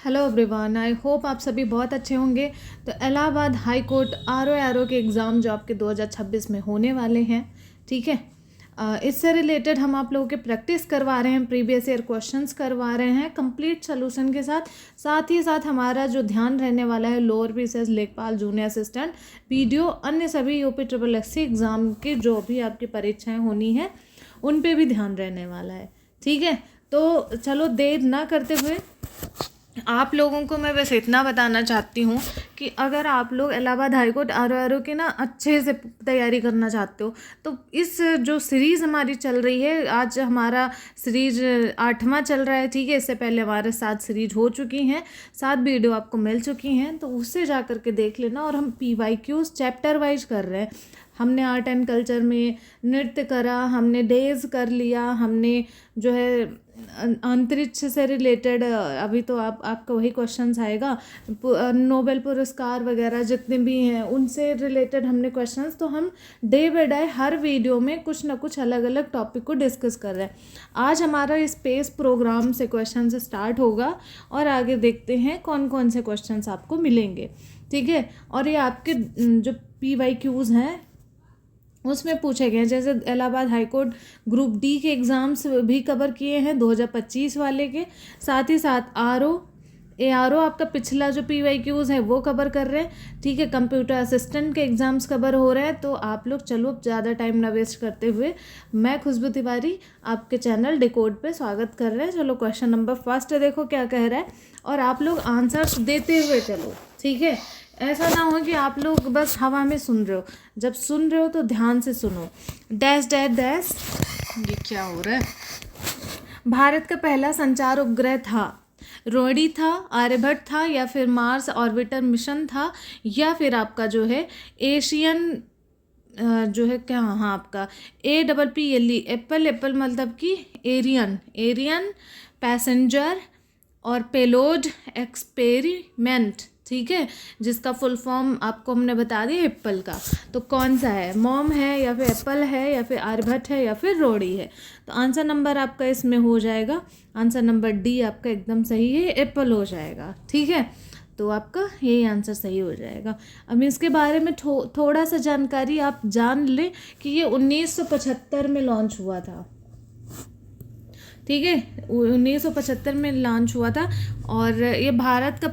Hello everyone, I hope आप सभी बहुत अच्छे होंगे। तो इलाहाबाद हाई कोर्ट आर के एग्ज़ाम जो आपके 2026 में होने वाले हैं, ठीक है। इससे रिलेटेड हम आप लोगों के प्रैक्टिस करवा रहे हैं, प्रीवियस ईयर क्वेश्चंस करवा रहे हैं कंप्लीट सोल्यूशन के साथ। साथ ही साथ हमारा जो ध्यान रहने वाला है लोअर पीसीएस, लेखपाल, जूनियर असिस्टेंट, पीडीओ, अन्य सभी यूपी ट्रिपल एससी एग्ज़ाम की जो भी आपकी परीक्षाएँ होनी हैं उन पे भी ध्यान रहने वाला है, ठीक है। तो चलो देर ना करते हुए आप लोगों को मैं बस इतना बताना चाहती हूँ कि अगर आप लोग इलाहाबाद हाई कोर्ट आर के ना अच्छे से तैयारी करना चाहते हो तो इस जो सीरीज़ हमारी चल रही है, आज हमारा सीरीज 8वां चल रहा है, ठीक है। इससे पहले हमारे 7 सीरीज हो चुकी हैं, 7 वीडियो आपको मिल चुकी हैं, तो उससे जा कर के देख लेना। और हम PYQs चैप्टर वाइज कर रहे हैं। हमने आर्ट एंड कल्चर में नृत्य करा, हमने डेज कर लिया, हमने जो है अंतरिक्ष से रिलेटेड अभी तो आपका वही क्वेश्चंस आएगा, नोबेल पुरस्कार वगैरह जितने भी हैं उनसे रिलेटेड हमने क्वेश्चंस। तो हम day by day her video में कुछ ना कुछ अलग अलग टॉपिक को डिस्कस कर रहे हैं। आज हमारा स्पेस प्रोग्राम से क्वेश्चन स्टार्ट होगा और आगे देखते हैं कौन कौन से क्वेश्चंस आपको मिलेंगे, ठीक है। और ये आपके जो PYQs हैं उसमें पूछे गए हैं, जैसे Allahabad high court group D के एग्ज़ाम्स भी कवर किए हैं 2025 वाले के, साथ ही साथ ARO आपका पिछला जो PYQs है वो कवर कर रहे हैं, ठीक है। कंप्यूटर असिस्टेंट के एग्ज़ाम्स कवर हो रहे हैं। तो आप लोग चलो ज़्यादा टाइम ना वेस्ट करते हुए, मैं खुशबू तिवारी आपके चैनल डिकोड पे स्वागत कर रहे हैं। चलो क्वेश्चन नंबर फर्स्ट देखो क्या कह रहा है और आप लोग आंसर्स देते हुए चलो, ठीक है। ऐसा ना हो कि आप लोग बस हवा में सुन रहे हो, जब सुन रहे हो तो ध्यान से सुनो। डैश डैश डैश, ये क्या हो रहा है। भारत का पहला संचार उपग्रह था, रोडी था, आर्यभट्ट था, या फिर मार्स ऑर्बिटर मिशन था, या फिर आपका जो है एशियन जो है क्या, हाँ आपका APPLE, एप्पल मतलब कि एरियन पैसेंजर और पेलोड एक्सपेरिमेंट, ठीक है, जिसका फुल फॉर्म आपको हमने बता दिया एप्पल का। तो कौन सा है, मॉम है या फिर एप्पल है या फिर आर्यभट्ट है या फिर रोडी है। तो आंसर नंबर आपका इसमें हो जाएगा, आंसर नंबर डी आपका एकदम सही है, एप्पल हो जाएगा, ठीक है। तो आपका यही आंसर सही हो जाएगा। अब इसके बारे में थोड़ा सा जानकारी आप जान लें कि ये 1975 में लॉन्च हुआ था, ठीक है। 1975 में लॉन्च हुआ था और ये भारत का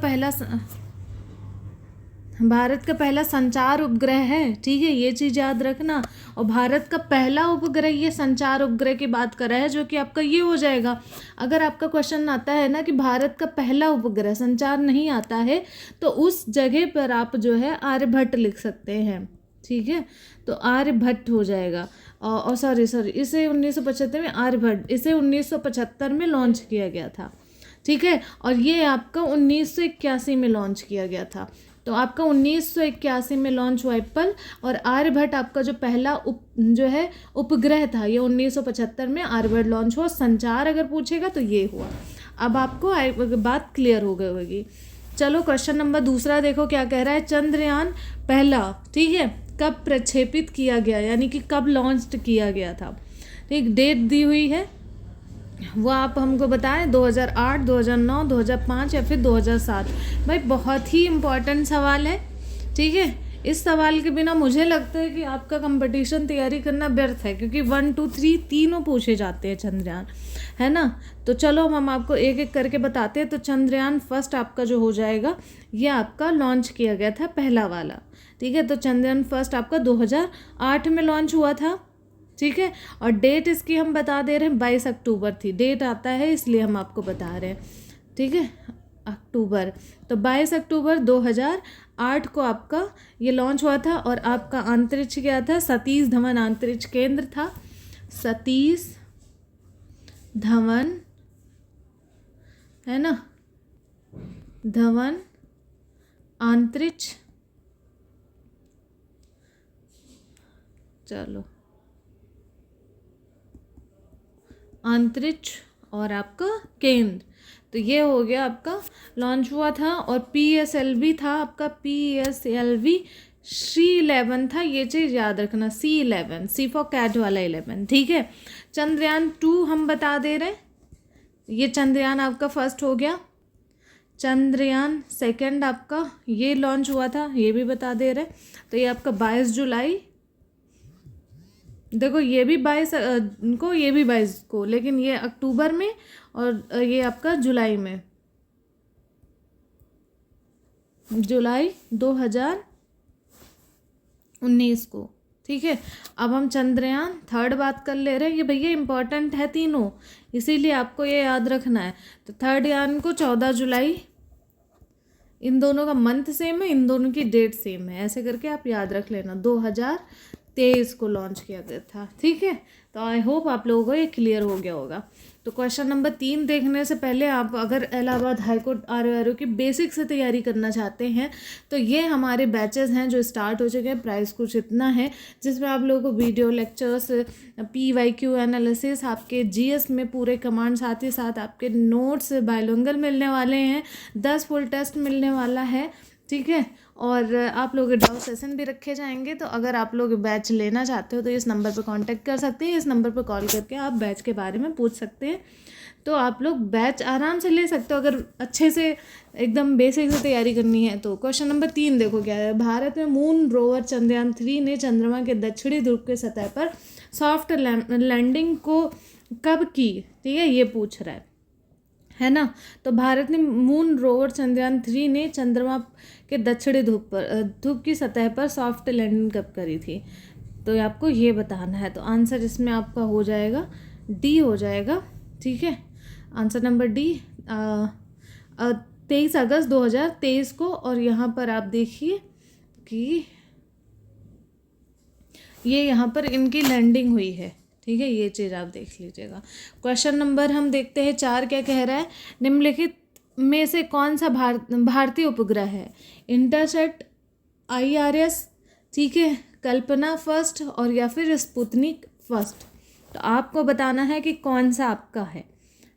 पहला संचार उपग्रह है, ठीक है, ये चीज़ याद रखना। और भारत का पहला उपग्रह, ये संचार उपग्रह की बात कर रहा है, जो कि आपका ये हो जाएगा। अगर आपका क्वेश्चन आता है ना कि भारत का पहला उपग्रह, संचार नहीं आता है, तो उस जगह पर आप जो है आर्यभट्ट लिख सकते हैं, ठीक है। तो आर्यभट्ट हो जाएगा। और सॉरी इसे 1975 में आर्यभट्ट, इसे 1975 में लॉन्च किया गया था, ठीक है। और ये आपका 1981 में लॉन्च किया गया था। तो आपका 1981 में लॉन्च हुआ एप्पल, और आर्यभट्ट आपका जो पहला जो है उपग्रह था, ये 1975 में आर्यभट्ट लॉन्च हुआ। संचार अगर पूछेगा तो ये हुआ। अब आपको बात क्लियर हो गई होगी। चलो क्वेश्चन नंबर दूसरा देखो क्या कह रहा है। चंद्रयान पहला, ठीक है, कब प्रक्षेपित किया गया, यानी कि कब लॉन्च किया गया था, ठीक। डेट दी हुई है, वो आप हमको बताएं, 2008, 2009, 2005 या फिर 2007। भाई बहुत ही इम्पोर्टेंट सवाल है, ठीक है। इस सवाल के बिना मुझे लगता है कि आपका कंपटीशन तैयारी करना व्यर्थ है, क्योंकि 1, 2, 3 तीनों पूछे जाते हैं चंद्रयान, है ना। तो चलो हम आपको एक एक करके बताते हैं। तो चंद्रयान फर्स्ट आपका जो हो जाएगा, ये आपका लॉन्च किया गया था पहला वाला, ठीक है। तो चंद्रयान फर्स्ट आपका 2008 में लॉन्च हुआ था, ठीक है। और डेट इसकी हम बता दे रहे हैं, 22 अक्टूबर थी। डेट आता है इसलिए हम आपको बता रहे हैं, ठीक है, अक्टूबर। तो 22 अक्टूबर 2008 को आपका ये लॉन्च हुआ था। और आपका अंतरिक्ष क्या था, सतीश धवन अंतरिक्ष केंद्र था, सतीश धवन, है ना, धवन अंतरिक्ष, चलो अंतरिक्ष और आपका केंद्र। तो ये हो गया आपका लॉन्च हुआ था। और PSLV था आपका, PSLV C11 था, ये चीज़ याद रखना, C11, C फॉर कैट वाला 11, ठीक है। चंद्रयान 2 हम बता दे रहे हैं, ये चंद्रयान आपका फर्स्ट हो गया। चंद्रयान सेकंड आपका ये लॉन्च हुआ था, ये भी बता दे रहे। तो ये आपका 22 जुलाई, देखो ये भी 22 को, ये भी 22 को, लेकिन ये अक्टूबर में और ये आपका जुलाई में, जुलाई 2019 को। ठीक है, अब हम चंद्रयान थर्ड बात कर ले रहे हैं। ये भैया इंपॉर्टेंट है तीनों, इसीलिए आपको ये याद रखना है। तो थर्ड यान को 14 जुलाई, इन दोनों का मंथ सेम है, इन दोनों की डेट सेम है, ऐसे करके आप याद रख लेना। 2023 को लॉन्च किया गया था। ठीक है, तो आई होप आप लोगों को ये क्लियर हो गया होगा। तो क्वेश्चन नंबर 3 देखने से पहले आप अगर इलाहाबाद हाईकोर्ट RO की बेसिक से तैयारी करना चाहते हैं तो ये हमारे बैचेस हैं जो स्टार्ट हो चुके हैं। प्राइस कुछ इतना है जिसमें आप लोगों को वीडियो लेक्चर्स, PYQ एनालिसिस, आपके GS में पूरे कमांड, साथ ही साथ आपके नोट्स बायलिंगुअल मिलने वाले हैं, 10 फुल टेस्ट मिलने वाला है। ठीक है, और आप लोग डाउट सेशन भी रखे जाएंगे। तो अगर आप लोग बैच लेना चाहते हो तो इस नंबर पर कांटेक्ट कर सकते हैं, इस नंबर पर कॉल करके आप बैच के बारे में पूछ सकते हैं। तो आप लोग बैच आराम से ले सकते हो अगर अच्छे से एकदम बेसिक से तैयारी करनी है तो। क्वेश्चन नंबर 3 देखो क्या है। भारत में मून रोवर चंद्रयान 3 ने चंद्रमा के दक्षिणी ध्रुव के सतह पर सॉफ्ट लैंडिंग को कब की, ठीक है, ये पूछ रहा है ना। तो भारत ने मून रोवर चंद्रयान 3 ने चंद्रमा के दक्षिणी ध्रुव की सतह पर सॉफ्ट लैंडिंग कब करी थी, तो आपको ये बताना है। तो आंसर इसमें आपका हो जाएगा डी हो जाएगा। ठीक है, आंसर नंबर डी 23 अगस्त 2023 को। और यहाँ पर आप देखिए कि ये यहाँ पर इनकी लैंडिंग हुई है। ठीक है, ये चीज़ आप देख लीजिएगा। क्वेश्चन नंबर हम देखते हैं 4 क्या कह रहा है। निम्नलिखित में से कौन सा भारतीय उपग्रह है। इंटरसेप्ट, IRS, ठीक है, कल्पना फर्स्ट और या फिर स्पुतनिक फर्स्ट। तो आपको बताना है कि कौन सा आपका है।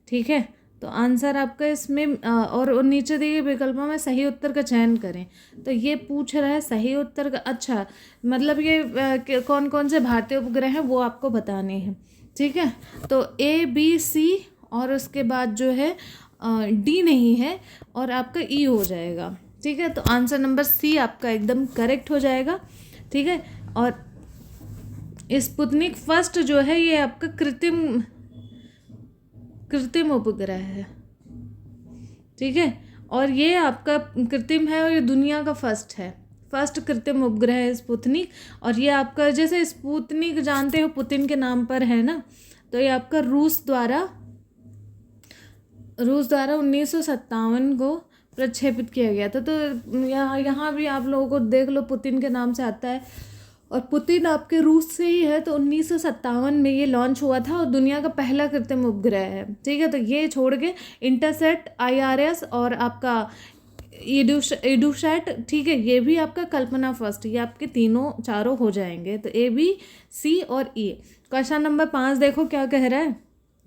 ठीक है, तो आंसर आपका इसमें और नीचे दिए विकल्पों में सही उत्तर का चयन करें। तो ये पूछ रहा है सही उत्तर का, अच्छा मतलब ये कौन कौन से भारतीय उपग्रह हैं वो आपको बताने हैं। ठीक है, तो A, B, C और उसके बाद जो है D नहीं है और आपका E हो जाएगा। ठीक है, तो आंसर नंबर C आपका एकदम करेक्ट हो जाएगा। ठीक है, और स्पुतनिक फर्स्ट जो है ये आपका कृत्रिम उपग्रह है। ठीक है, और ये आपका कृत्रिम है और ये दुनिया का फर्स्ट कृत्रिम उपग्रह है स्पुतनिक। और ये आपका जैसे स्पुतनिक जानते हो पुतिन के नाम पर है ना, तो ये आपका रूस द्वारा 1957 को प्रक्षेपित किया गया था। तो यहाँ भी आप लोगों को देख लो पुतिन के नाम से आता है और पुतिन आपके रूस से ही है। तो 1957 में ये लॉन्च हुआ था और दुनिया का पहला कृत्रिम उपग्रह है। ठीक है, तो ये छोड़ के इंटरसेप्ट, IRS और आपका एडुसैट, ठीक है, ये भी आपका कल्पना फर्स्ट, ये आपके चारों हो जाएंगे। तो A, B, C और E। क्वेश्चन नंबर 5 देखो क्या कह रहा है।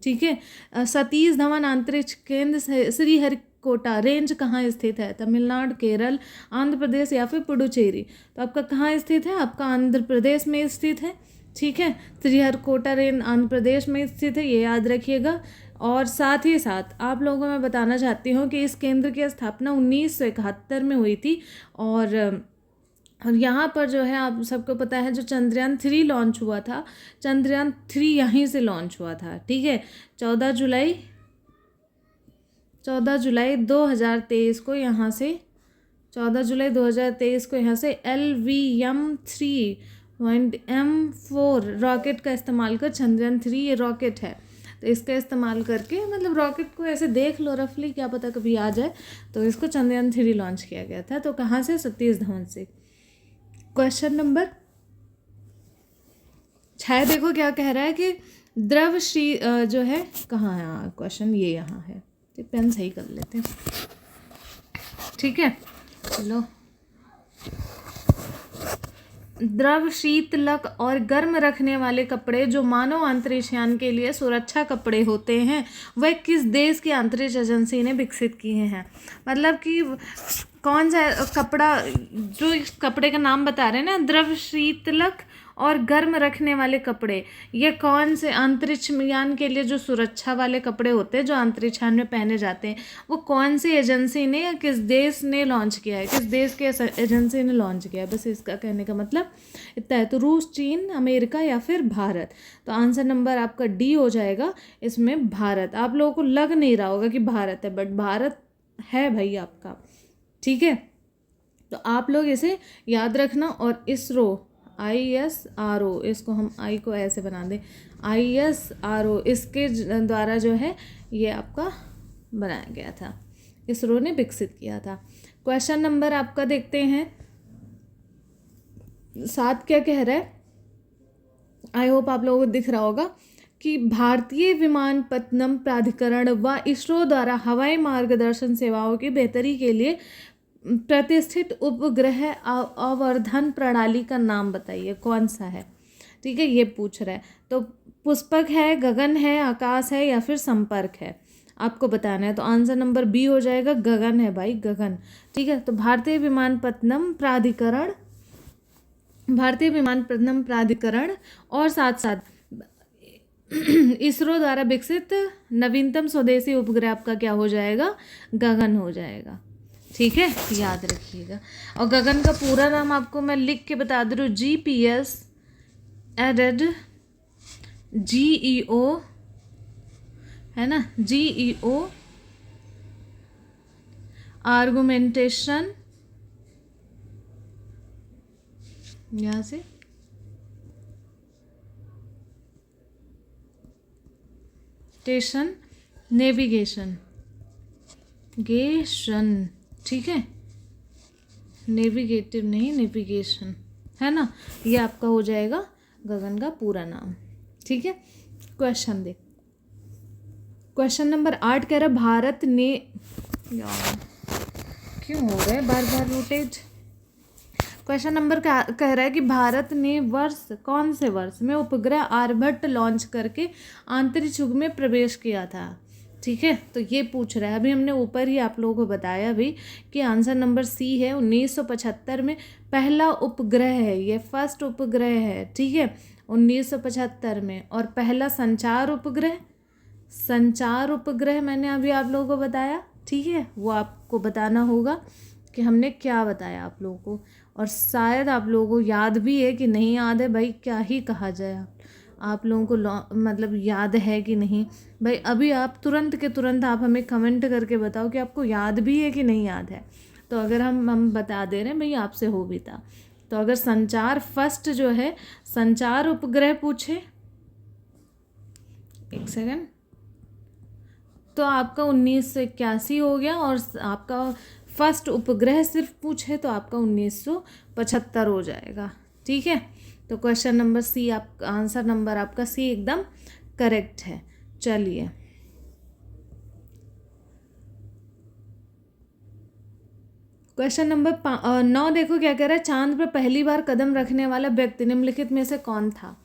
ठीक है, सतीश धवन अंतरिक्ष केंद्र श्रीहरिकोटा रेंज कहाँ स्थित है। तमिलनाडु, केरल, आंध्र प्रदेश या फिर पुडुचेरी। तो आपका कहाँ स्थित है, आपका आंध्र प्रदेश में स्थित है। ठीक है, श्रीहरिकोटा रेंज आंध्र प्रदेश में स्थित है, ये याद रखिएगा। और साथ ही साथ आप लोगों को मैं बताना चाहती हूँ कि इस केंद्र की स्थापना 1971 में हुई थी। और यहाँ पर जो है आप सबको पता है जो चंद्रयान 3 लॉन्च हुआ था, चंद्रयान 3 यहीं से लॉन्च हुआ था। ठीक है, 14 जुलाई 2023 को यहाँ से 14 जुलाई 2023 को यहाँ से LVM-3.M4 रॉकेट का इस्तेमाल कर चंद्रयान 3, ये रॉकेट है तो इसका इस्तेमाल करके, मतलब रॉकेट को ऐसे देख लो रफली, क्या पता कभी आ जाए, तो इसको चंद्रयान 3 लॉन्च किया गया था। तो कहाँ से, सतीश धवन से। क्वेश्चन नंबर 6 देखो क्या कह रहा है कि द्रव जो है कहाँ है क्वेश्चन, ये यहाँ है। तो पेन सही कर लेते हैं। ठीक है, चलो। द्रव, शीतलक और गर्म रखने वाले कपड़े जो मानव अंतरिक्षयान के लिए सुरक्षा कपड़े होते हैं वह किस देश की अंतरिक्ष एजेंसी ने विकसित किए हैं। मतलब कि कौन सा कपड़ा, जो इस कपड़े का नाम बता रहे हैं ना, द्रव, शीतलक और गर्म रखने वाले कपड़े, ये कौन से अंतरिक्ष यान के लिए जो सुरक्षा वाले कपड़े होते हैं जो अंतरिक्ष यान में पहने जाते हैं, वो कौन सी एजेंसी ने या किस देश ने लॉन्च किया है, किस देश के एजेंसी ने लॉन्च किया है। बस इसका कहने का मतलब इतना है। तो रूस, चीन, अमेरिका या फिर भारत। तो आंसर नंबर आपका डी हो जाएगा इसमें, भारत। आप लोगों को लग नहीं रहा होगा कि भारत है, बट भारत है भाई आपका, ठीक है। तो आप लोग इसे याद रखना। और इसरो, ISRO, इसको हम आई को ऐसे बना दें, ISRO, इसके द्वारा जो है ये आपका बनाया गया था, इसरो ने विकसित किया था। क्वेश्चन नंबर आपका देखते हैं 7 क्या कह रहा है। आई होप आप लोगों को दिख रहा होगा कि भारतीय विमानपत्तनम प्राधिकरण व इसरो द्वारा हवाई मार्गदर्शन सेवाओं की बेहतरी के लिए प्रतिष्ठित उपग्रह आवर्धन प्रणाली का नाम बताइए, कौन सा है, ठीक है, ये पूछ रहा है। तो पुष्पक है, गगन है, आकाश है या फिर संपर्क है, आपको बताना है। तो आंसर नंबर बी हो जाएगा, गगन है भाई, गगन, ठीक है। तो भारतीय विमानपत्तनम प्राधिकरण और साथ साथ इसरो द्वारा विकसित नवीनतम स्वदेशी उपग्रह आपका क्या हो जाएगा, गगन हो जाएगा, ठीक है, याद रखिएगा। और गगन का पूरा नाम आपको मैं लिख के बता दे रही हूँ, GPS एडेड GEO, है ना, GEO आर्गुमेंटेशन, यहाँ से स्टेशन नेविगेशन ठीक है, नेविगेटिव नहीं, नेविगेशन, है ना, ये आपका हो जाएगा गगन का पूरा नाम, ठीक है। क्वेश्चन देख, क्वेश्चन नंबर 8 कह रहा है भारत ने, यार क्यों हो रहा है बार बार रोटेट। क्वेश्चन नंबर कह रहा है कि भारत ने कौन से वर्ष में उपग्रह आर्यभट्ट लॉन्च करके अंतरिक्ष युग में प्रवेश किया था, ठीक है। तो ये पूछ रहा है, अभी हमने ऊपर ही आप लोगों को बताया भी कि आंसर नंबर सी है, 1975 में पहला उपग्रह है, ये फर्स्ट उपग्रह है, ठीक है, 1975 में। और पहला संचार उपग्रह मैंने अभी आप लोगों को बताया, ठीक है, वो आपको बताना होगा कि हमने क्या बताया आप लोगों को। और शायद आप लोगों को याद भी है कि नहीं याद है भाई, क्या ही कहा जाए, आप लोगों को मतलब याद है कि नहीं भाई। अभी आप तुरंत के तुरंत आप हमें कमेंट करके बताओ कि आपको याद भी है कि नहीं याद है। तो अगर हम बता दे रहे हैं भाई, आपसे हो भी था। तो अगर संचार फर्स्ट जो है संचार उपग्रह पूछे, एक सेकेंड, तो आपका 1981 हो गया। और आपका फर्स्ट उपग्रह सिर्फ पूछे तो आपका 1975 हो जाएगा, ठीक है। तो क्वेश्चन नंबर सी, आपका आंसर नंबर आपका सी एकदम करेक्ट है। चलिए क्वेश्चन नंबर 9 देखो क्या कह रहा है, चांद पर पहली बार कदम रखने वाला व्यक्ति निम्नलिखित में से कौन था।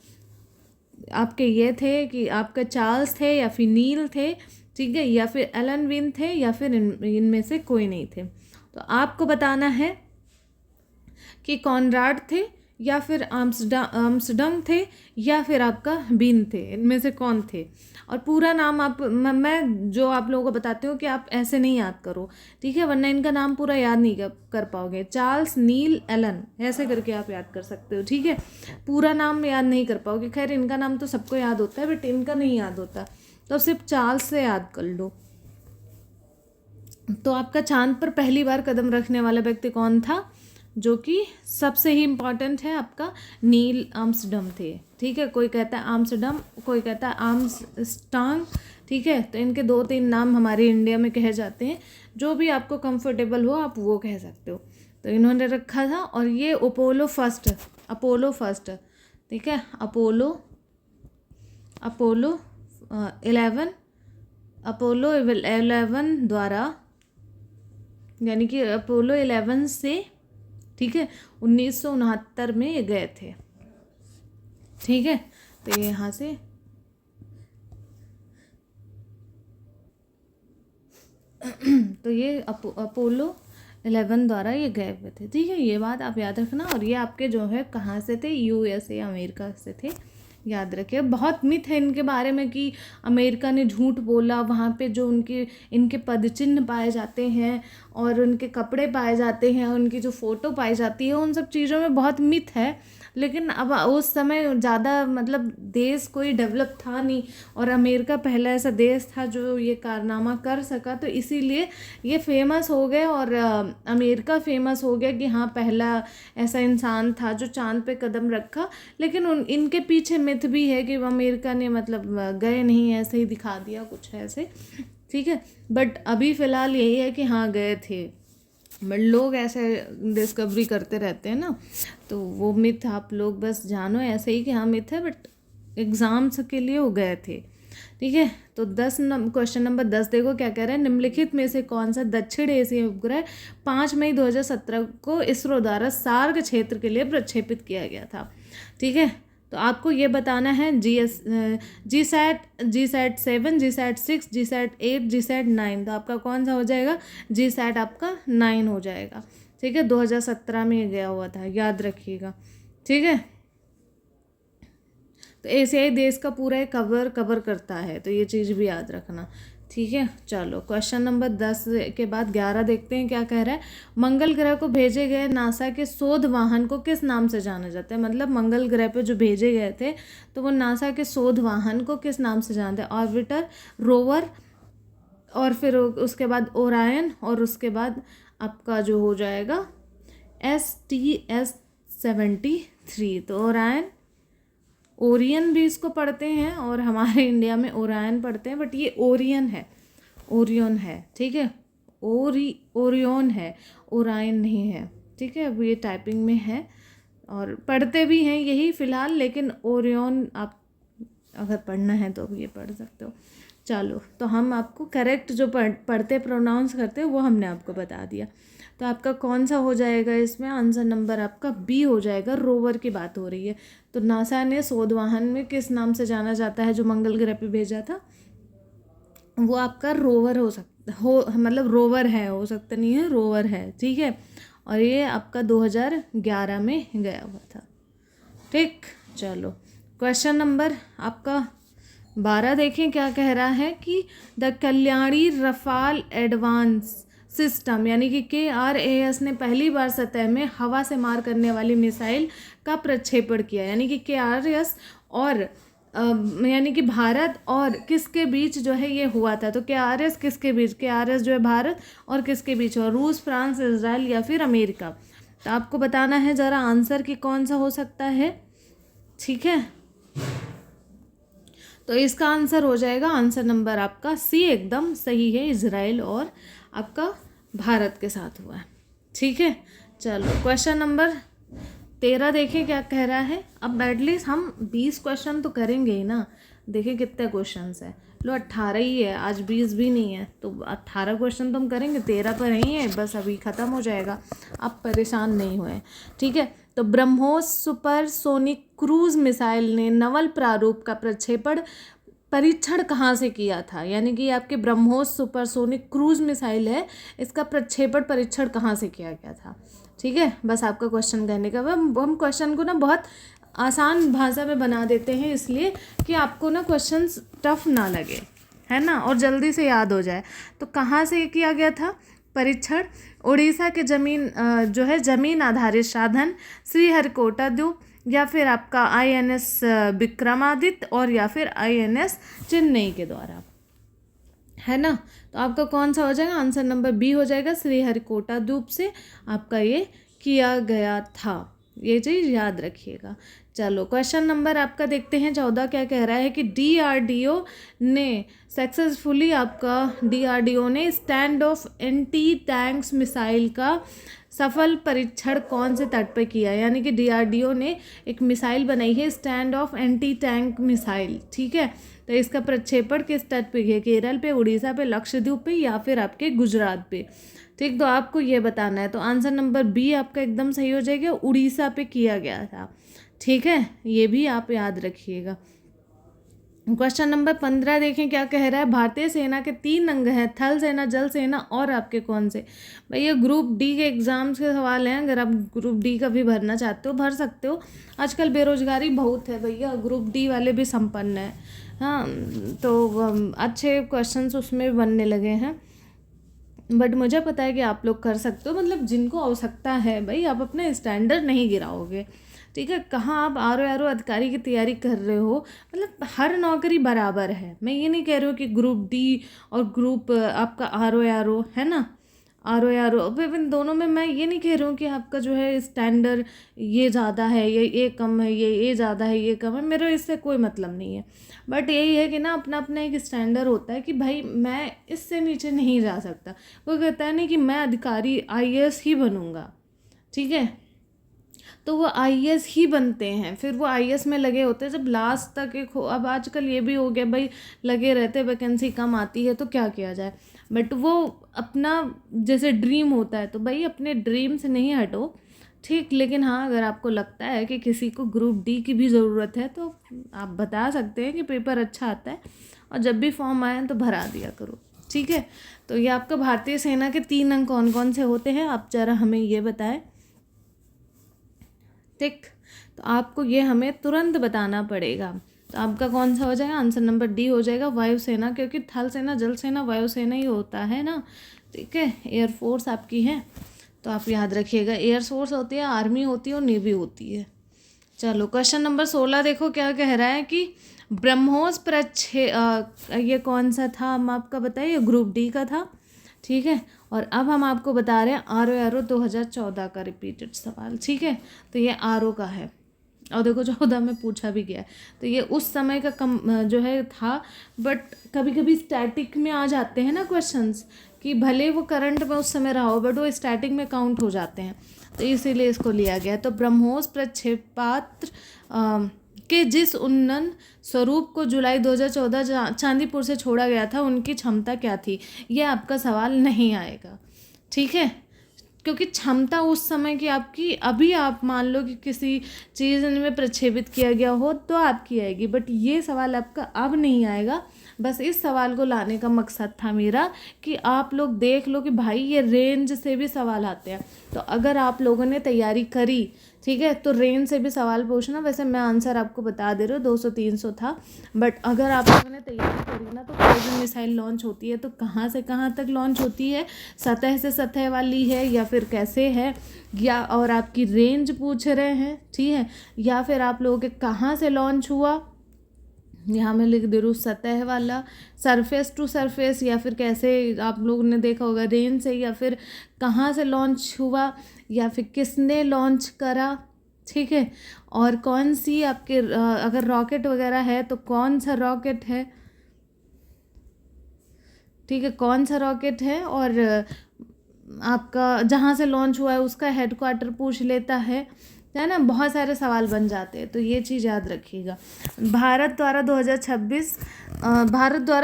आपके ये थे कि आपका चार्ल्स थे या फिर नील थे, ठीक है, या फिर एलन विन थे या फिर इनमें से कोई नहीं थे। तो आपको बताना है कि कॉनराड थे या फिर आम्स्टरडम थे या फिर आपका बीन थे, इनमें से कौन थे। और पूरा नाम मैं जो आप लोगों को बताती हूँ कि आप ऐसे नहीं याद करो, ठीक है, वरना इनका नाम पूरा याद नहीं कर पाओगे। चार्ल्स, नील, एलन, ऐसे करके आप याद कर सकते हो, ठीक है, पूरा नाम याद नहीं कर पाओगे। खैर इनका नाम तो सबको याद होता है, बट इनका नहीं याद होता, तो सिर्फ चार्ल्स से याद कर लो। तो आपका चांद पर पहली बार कदम रखने वाला व्यक्ति कौन था, जो कि सबसे ही इम्पॉर्टेंट है, आपका नील आर्मस्ट्रॉन्ग थे, ठीक है। कोई कहता है आर्मस्टरडम, कोई कहता है आर्मस्ट्रॉन्ग, ठीक है। तो इनके 2-3 नाम हमारे इंडिया में कहे जाते हैं, जो भी आपको कंफर्टेबल हो आप वो कह सकते हो। तो इन्होंने रखा था। और ये अपोलो फर्स्ट, ठीक है, अपोलो 11 द्वारा, यानी कि अपोलो 11 से, ठीक है, 1969 में ये गए थे, ठीक है। तो ये यहाँ से तो ये अपोलो 11 द्वारा ये गए हुए थे, ठीक है। ये बात आप याद रखना। और ये आपके जो है कहाँ से थे, यूएसए अमेरिका से थे, याद रखिए। बहुत मिथ है इनके बारे में कि अमेरिका ने झूठ बोला, वहाँ पे जो इनके पदचिन्ह पाए जाते हैं और उनके कपड़े पाए जाते हैं, उनकी जो फ़ोटो पाई जाती है, उन सब चीज़ों में बहुत मिथ है। लेकिन अब उस समय ज़्यादा मतलब देश कोई डेवलप था नहीं, और अमेरिका पहला ऐसा देश था जो ये कारनामा कर सका, तो इसीलिए ये फेमस हो गए। और अमेरिका फेमस हो गया कि हाँ पहला ऐसा इंसान था जो चांद पे कदम रखा। लेकिन इनके पीछे मिथ भी है कि अमेरिका ने मतलब गए नहीं, ऐसे ही दिखा दिया कुछ ऐसे, ठीक है। बट अभी फ़िलहाल यही है कि हाँ गए थे। बट लोग ऐसे डिस्कवरी करते रहते हैं ना, तो वो मिथ आप लोग बस जानो ऐसे ही कि हाँ मिथ है, बट एग्ज़ाम्स के लिए वो गए थे, ठीक है। तो क्वेश्चन नंबर 10 देखो क्या कह रहा है। निम्नलिखित में से कौन सा दक्षिण एशियाई उपग्रह 5 मई 2017 को इसरो द्वारा सार्क क्षेत्र के लिए प्रक्षेपित किया गया था, ठीक है। तो आपको ये बताना है जी सैट 7, जी सैट 6, जी सैट 8, जी सैट 9। तो आपका कौन सा हो जाएगा, जी सैट आपका 9 हो जाएगा, ठीक है। 2017 में ये गया हुआ था, याद रखिएगा, ठीक है। तो एशियाई देश का पूरा एक कवर करता है, तो ये चीज़ भी याद रखना, ठीक है। चलो क्वेश्चन नंबर 10 के बाद 11 देखते हैं क्या कह रहा है। मंगल ग्रह को भेजे गए नासा के शोध वाहन को किस नाम से जाना जाता है। मतलब मंगल ग्रह पे जो भेजे गए थे तो वो नासा के शोध वाहन को किस नाम से जानते हैं। ऑर्बिटर, रोवर, और फिर उसके बाद ओरायन, और उसके बाद आपका जो हो जाएगा STS-73। तो ओरायन, ओरियन भी इसको पढ़ते हैं और हमारे इंडिया में ओरायन पढ़ते हैं, बट ये ओरियन है, ओरियन है, ठीक है। ओरियन है, ओरायन नहीं है, ठीक है। अब ये टाइपिंग में है और पढ़ते भी हैं यही फ़िलहाल, लेकिन ओरियन आप अगर पढ़ना है तो ये पढ़ सकते हो। चलो, तो हम आपको करेक्ट जो पढ़ते प्रोनाउंस करते हैं वो हमने आपको बता दिया। तो आपका कौन सा हो जाएगा इसमें, आंसर नंबर आपका बी हो जाएगा। रोवर की बात हो रही है, तो नासा ने शोध वाहन में किस नाम से जाना जाता है जो मंगल ग्रह पे भेजा था, वो आपका रोवर मतलब रोवर है, हो सकता नहीं है, रोवर है, ठीक है। और ये आपका 2011 में गया हुआ था, ठीक। चलो क्वेश्चन नंबर आपका 12 देखें क्या कह रहा है कि the Kalyani Rafale advance system यानी कि KRAS ने पहली बार सतह में हवा से मार करने वाली मिसाइल का प्रक्षेपण किया। यानी कि KRAS और यानी कि भारत और किसके बीच जो है ये हुआ था। तो KRAS किसके बीच, KRAS जो है भारत और किसके बीच, और रूस, फ्रांस, इजराइल या फिर अमेरिका। तो आपको बताना है ज़रा आंसर कि कौन सा हो सकता है, ठीक है। तो इसका आंसर हो जाएगा, आंसर नंबर आपका सी एकदम सही है, इजराइल और आपका भारत के साथ हुआ है, ठीक है। चलो क्वेश्चन नंबर 13 देखें क्या कह रहा है। अब एटलीस्ट हम 20 क्वेश्चन तो करेंगे ही ना, देखिए कितने क्वेश्चंस है। लो 18 ही है, आज 20 भी नहीं है, तो 18 क्वेश्चन तो हम करेंगे, 13 तो नहीं है, बस अभी ख़त्म हो जाएगा, आप परेशान नहीं हुए, ठीक है। तो ब्रह्मोस सुपरसोनिक क्रूज मिसाइल ने नवल प्रारूप का प्रक्षेपण परीक्षण कहाँ से किया था। यानी कि आपके ब्रह्मोस सुपरसोनिक क्रूज मिसाइल है, इसका प्रक्षेपण परीक्षण कहाँ से किया गया था, ठीक है। बस आपका क्वेश्चन कहने का, हम क्वेश्चन को ना बहुत आसान भाषा में बना देते हैं, इसलिए कि आपको ना क्वेश्चंस टफ ना लगे, है ना, और जल्दी से याद हो जाए। तो कहाँ से किया गया था परीक्षण, उड़ीसा के जो है ज़मीन आधारित साधन श्रीहरिकोटा द्वीप, या फिर आपका INS विक्रमादित्य, और या फिर INS चेन्नई के द्वारा, है ना। तो आपका कौन सा हो जाएगा, आंसर नंबर बी हो जाएगा, श्रीहरिकोटा द्वीप से आपका ये किया गया था, ये चीज़ याद रखिएगा। चलो क्वेश्चन नंबर आपका देखते हैं 14 क्या कह रहा है कि DRDO ने सक्सेसफुली DRDO ने stand of anti tanks missile का सफल परीक्षण कौन से तट पर किया। यानी कि DRDO ने एक मिसाइल बनाई है stand of anti tank missile, ठीक है। तो इसका प्रक्षेपण किस तट पे किया, केरल पे, उड़ीसा पे, लक्षद्वीप पे, या फिर आपके गुजरात पे, ठीक। तो आपको ये बताना है, तो आंसर नंबर बी आपका एकदम सही हो जाएगा, उड़ीसा पे किया गया था, ठीक है। ये भी आप याद रखिएगा। क्वेश्चन नंबर 15 देखें क्या कह रहा है। भारतीय सेना के 3 अंग हैं, थल सेना, जल सेना और आपके कौन से। भैया ग्रुप डी के एग्जाम्स के सवाल हैं, अगर आप ग्रुप डी का भी भरना चाहते हो भर सकते हो। आजकल बेरोजगारी बहुत है भैया, ग्रुप डी वाले भी संपन्न हैं। हाँ, तो अच्छे क्वेश्चंस उसमें बनने लगे हैं, बट मुझे पता है कि आप लोग कर सकते हो। मतलब जिनको आवश्यकता है भाई, आप अपने स्टैंडर्ड नहीं गिराओगे, ठीक है। कहाँ आप आर ओ अधिकारी की तैयारी कर रहे हो, मतलब हर नौकरी बराबर है। मैं ये नहीं कह रही हूँ कि ग्रुप डी और ग्रुप आपका आर ओ है ना, आर ओ इन दोनों में मैं ये नहीं कह रही हूँ कि आपका जो है स्टैंडर्ड ये ज़्यादा है, ये कम है, ये ज़्यादा है, ये कम है, मेरा इससे कोई मतलब नहीं है। बट यही है कि ना अपना अपना एक स्टैंडर्ड होता है कि भाई मैं इससे नीचे नहीं जा सकता। कोई कहता है नहीं कि मैं अधिकारी आईएएस ही बनूंगा, ठीक है, तो वो आईएएस ही बनते हैं, फिर वो आईएएस में लगे होते हैं जब लास्ट तक एक हो। अब आजकल ये भी हो गया भाई, लगे रहते, वैकेंसी कम आती है तो क्या किया जाए। बट वो अपना जैसे ड्रीम होता है, तो भाई अपने ड्रीम से नहीं हटो, ठीक। लेकिन हाँ, अगर आपको लगता है कि किसी को ग्रुप डी की भी ज़रूरत है तो आप बता सकते हैं कि पेपर अच्छा आता है, और जब भी फॉर्म आए तो भरा दिया करो, ठीक है। तो ये आपका भारतीय सेना के 3 अंग कौन कौन से होते हैं, आप ज़रा हमें ये बताएं, ठीक। तो आपको ये हमें तुरंत बताना पड़ेगा। तो आपका कौन सा हो जाएगा, आंसर नंबर डी हो जाएगा, वायुसेना, क्योंकि थल सेना, जल सेना, वायुसेना ही होता है ना, ठीक है। एयरफोर्स आपकी है, तो आप याद रखिएगा, एयरफोर्स होती है, आर्मी होती है और नेवी होती है। चलो क्वेश्चन नंबर 16 देखो क्या कह रहा है कि ब्रह्मोस ये कौन सा था, हम आपका बताइए, ग्रुप डी का था, ठीक है। और अब हम आपको बता रहे हैं आर ओ 2014 का रिपीटेड सवाल, ठीक है। तो ये आर का है, और देखो 14 में पूछा भी गया है, तो ये उस समय का कम जो है था। बट कभी कभी स्टैटिक में आ जाते हैं ना क्वेश्चंस, कि भले वो करंट में उस समय रहा हो बट वो स्टैटिक में काउंट हो जाते हैं, तो इसीलिए इसको लिया गया है। तो ब्रह्मोस प्रक्षेपास्त्र के जिस उन्नयन स्वरूप को जुलाई 2014 चांदीपुर से छोड़ा गया था, उनकी क्षमता क्या थी। ये आपका सवाल नहीं आएगा, ठीक है, क्योंकि क्षमता उस समय की आपकी, अभी आप मान लो कि किसी चीज़ में प्रक्षेपित किया गया हो तो आपकी आएगी, बट ये सवाल आपका अब नहीं आएगा। बस इस सवाल को लाने का मकसद था मेरा कि आप लोग देख लो कि भाई ये रेंज से भी सवाल आते हैं। तो अगर आप लोगों ने तैयारी करी, ठीक है, तो रेंज से भी सवाल पूछना। वैसे मैं आंसर आपको बता दे रही हूँ, 200-300 था, बट अगर आप लोगों ने तैयारी करी ना, तो पोइजन मिसाइल लॉन्च होती है तो कहाँ से कहाँ तक लॉन्च होती है, सतह से सतह वाली है या फिर कैसे है, या और आपकी रेंज पूछ रहे हैं, ठीक है, या फिर आप लोगों के कहाँ से लॉन्च हुआ, यहाँ मैं लिख दे रही हूँ सतह वाला, सरफेस टू सरफेस, या फिर कैसे आप लोगों ने देखा होगा रेंज से, या फिर कहाँ से लॉन्च हुआ, या फिर किसने लॉन्च करा, ठीक है। और कौन सी आपके अगर रॉकेट वगैरह है तो कौन सा रॉकेट है, ठीक है, कौन सा रॉकेट है, और आपका जहाँ से लॉन्च हुआ है उसका हेडक्वार्टर पूछ लेता है ना। बहुत सारे सवाल बन जाते हैं, तो ये चीज़ याद रखिएगा। भारत द्वारा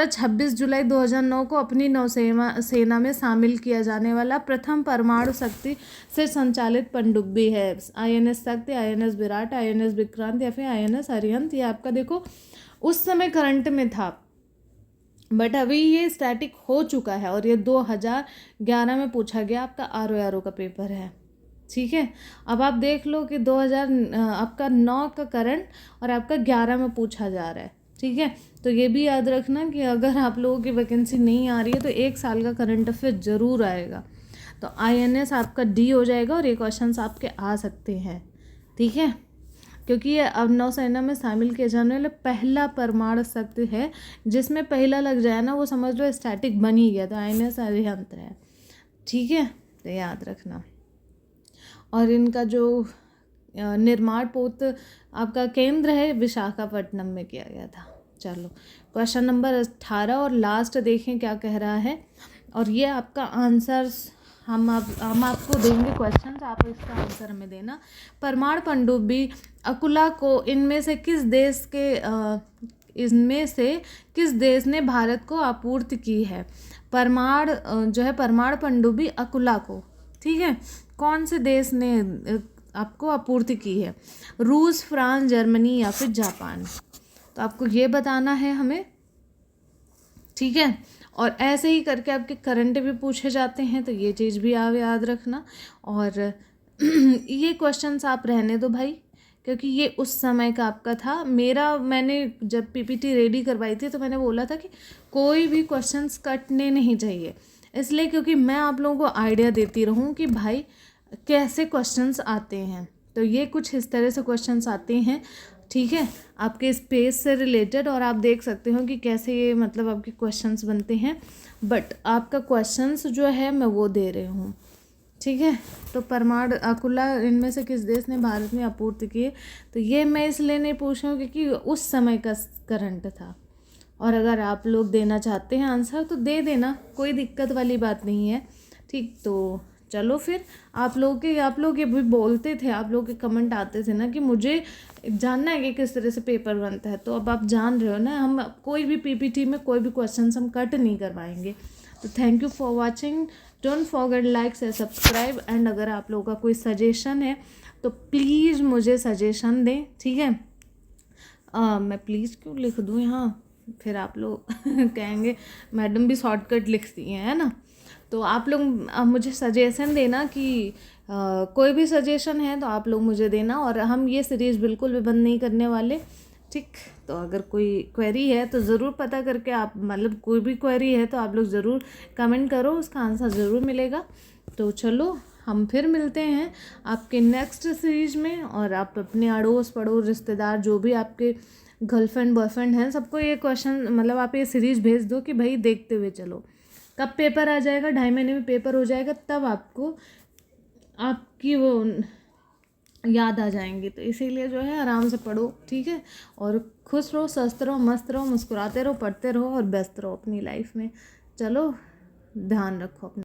26 जुलाई 2009 को अपनी नौसेना में शामिल किया जाने वाला प्रथम परमाणु शक्ति से संचालित पनडुब्बी है। INS शक्ति, INS विराट, INS विक्रांत या फिर INS अरिहंत। ये आपका देखो उस समय करंट में था, बट अभी ये स्टैटिक हो चुका है, और ये 2011 में पूछा गया, आपका आर का पेपर है, ठीक है। अब आप देख लो कि 2009 का करंट और आपका 11 में पूछा जा रहा है, ठीक है। तो ये भी याद रखना कि अगर आप लोगों की वैकेंसी नहीं आ रही है तो 1 साल का करंट अफेयर ज़रूर आएगा। तो INS आपका डी हो जाएगा, और ये क्वेश्चन आपके आ सकते हैं, ठीक है, क्योंकि ये अब नौसेना में शामिल किए जाने वाला पहला परमाणु शक्ति है। जिसमें पहला लग जाए ना, वो समझ लो स्टैटिक बन ही गया, तो INS अरिहंत है, ठीक है, तो याद रखना। और इनका जो निर्माण पोत आपका केंद्र है विशाखापट्टनम में किया गया था। चलो क्वेश्चन नंबर 18 और लास्ट देखें क्या कह रहा है, और ये आपका आंसर हम आपको देंगे क्वेश्चन, आप इसका आंसर हमें देना। परमाणु पनडुब्बी अकुला को इनमें से किस देश ने भारत को आपूर्ति की है। परमाणु पनडुब्बी अकुला को, ठीक है, कौन से देश ने आपको आपूर्ति की है, रूस, फ्रांस, जर्मनी या फिर जापान। तो आपको ये बताना है हमें, ठीक है। और ऐसे ही करके आपके करंट भी पूछे जाते हैं, तो ये चीज़ भी आप याद रखना। और ये क्वेश्चंस आप रहने दो भाई, क्योंकि ये उस समय का आपका था। मैंने जब पीपीटी रेडी करवाई थी तो मैंने बोला था कि कोई भी क्वेश्चंस कटने नहीं चाहिए, इसलिए क्योंकि मैं आप लोगों को आइडिया देती रहूं कि भाई कैसे क्वेश्चंस आते हैं। तो ये कुछ इस तरह से क्वेश्चंस आते हैं, ठीक है, आपके स्पेस से रिलेटेड। और आप देख सकते हो कि कैसे ये मतलब आपके क्वेश्चंस बनते हैं। बट आपका क्वेश्चंस जो है मैं वो दे रही हूँ, ठीक है। तो परमाणु अकुला इनमें से किस देश ने भारत में आपूर्ति की है, तो ये मैं इसलिए नहीं पूछ रही हूँ क्योंकि उस समय का करंट था। और अगर आप लोग देना चाहते हैं आंसर तो दे देना, कोई दिक्कत वाली बात नहीं है, ठीक। तो चलो फिर आप लोग ये भी बोलते थे, आप लोग के कमेंट आते थे ना कि मुझे जानना है कि किस तरह से पेपर बनता है। तो अब आप जान रहे हो ना, हम कोई भी पीपीटी में कोई भी क्वेश्चन हम कट नहीं करवाएंगे। तो thank you for watching, don't forget like से सब्सक्राइब। एंड अगर आप लोगों का कोई सजेशन है तो प्लीज़ मुझे सजेशन दें, ठीक है। मैं प्लीज़ क्यों लिख दूँ यहाँ, फिर आप लोग कहेंगे मैडम भी शॉर्टकट लिखती हैं, है ना। तो आप लोग मुझे सजेशन देना कि कोई भी सजेशन है तो आप लोग मुझे देना। और हम ये सीरीज़ बिल्कुल भी बंद नहीं करने वाले, ठीक। तो अगर कोई क्वेरी है तो ज़रूर पता करके आप, मतलब कोई भी क्वेरी है तो आप लोग ज़रूर कमेंट करो, उसका आंसर ज़रूर मिलेगा। तो चलो हम फिर मिलते हैं आपके नेक्स्ट सीरीज़ में। और आप अपने अड़ोस पड़ोस रिश्तेदार जो भी आपके गर्लफ्रेंड बॉयफ्रेंड हैं, सबको ये क्वेश्चन मतलब आप ये सीरीज़ भेज दो कि भाई देखते हुए चलो। कब पेपर आ जाएगा, 2.5 महीने में पेपर हो जाएगा, तब आपको आपकी वो याद आ जाएंगी। तो इसीलिए जो है आराम से पढ़ो, ठीक है। और खुश रहो, स्वस्थ रहो, मस्त रहो, मुस्कुराते रहो, पढ़ते रहो और व्यस्त रहो अपनी लाइफ में। चलो ध्यान रखो अपना।